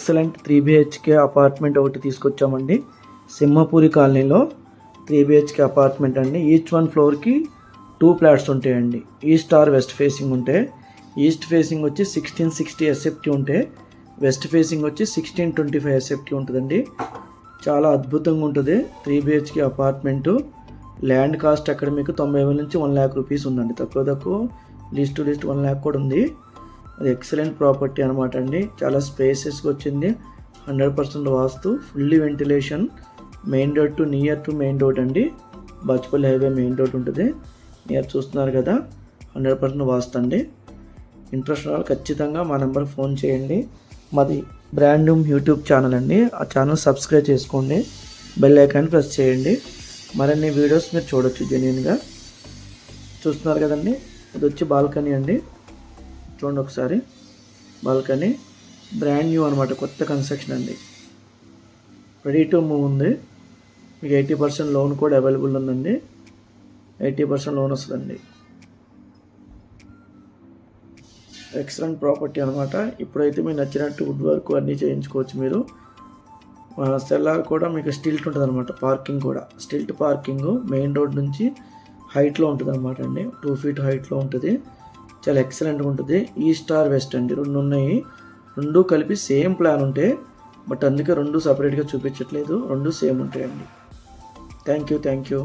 Excellent 3 BHK apartment ఒకటి తీసుకొచ్చామండి. సింహపూరి కాలనీలో 3 BHK apartment అండి. ఈచ్ వన్ ఫ్లోర్కి 2 ఫ్లాట్స్ ఉంటాయండి. ఈస్ట్ ఆర్ వెస్ట్ ఫేసింగ్ ఉంటే, ఈస్ట్ ఫేసింగ్ వచ్చి 1660 SFT ఉంటే, వెస్ట్ ఫేసింగ్ వచ్చి 1625 SFT ఉంటుందండి. చాలా అద్భుతంగా ఉంటుంది 3 BHK అపార్ట్మెంటు. ల్యాండ్ కాస్ట్ అక్కడ మీకు 90,000 నుంచి 1 lakh రూపీస్ ఉందండి. తక్కువ లీస్ట్ టు లీస్ట్ 1 lakh కూడా ఉంది. అది ఎక్సలెంట్ ప్రాపర్టీ అనమాట అండి. చాలా స్పేసెస్గా వచ్చింది. 100% vastu, fully ventilation, main road to near to main road అండి. బాచుపల్లి హైవే మెయిన్ రోడ్ ఉంటుంది. నియర్ చూస్తున్నారు కదా, 100% వాస్తు అండి. ఇంట్రెస్ట్ వాళ్ళు ఖచ్చితంగా మా నెంబర్కి ఫోన్ చేయండి. మాది బ్రాండ్ న్యూ యూట్యూబ్ ఛానల్ అండి. ఆ ఛానల్ సబ్స్క్రైబ్ చేసుకోండి, బెల్ ఐకాన్ ప్రెస్ చేయండి. మరిన్ని వీడియోస్ మీరు చూడొచ్చు. జెన్యూన్గా చూస్తున్నారు కదండి. ఇది వచ్చి బాల్కనీ అండి. చూడండి ఒకసారి, బాల్కనీ బ్రాండ్ న్యూ అనమాట, కొత్త కన్స్ట్రక్షన్ అండి. రెడీ టు మూవ్ ఉంది. మీకు 80% లోన్ కూడా అవైలబుల్ ఉందండి. 80% లోన్ వస్తుందండి. ఎక్సలెంట్ ప్రాపర్టీ అనమాట. ఇప్పుడైతే మీకు నచ్చినట్టు వుడ్ వర్క్ అన్నీ చేయించుకోవచ్చు మీరు. సెల్లార్ కూడా మీకు స్టిల్ట్ ఉంటుంది అనమాట. పార్కింగ్ కూడా స్టిల్ట్ పార్కింగ్, మెయిన్ రోడ్ నుంచి హైట్లో ఉంటుంది అనమాట అండి. 2 feet హైట్లో ఉంటుంది. చాలా ఎక్సలెంట్గా ఉంటుంది. ఈస్ట్ ఆర్ వెస్ట్ అండి, 2 ఉన్నాయి. 2 కలిపి సేమ్ ప్లాన్ ఉంటాయి, బట్ అందుకే 2 సపరేట్గా చూపించట్లేదు. 2 సేమ్ ఉంటాయండి. Thank you.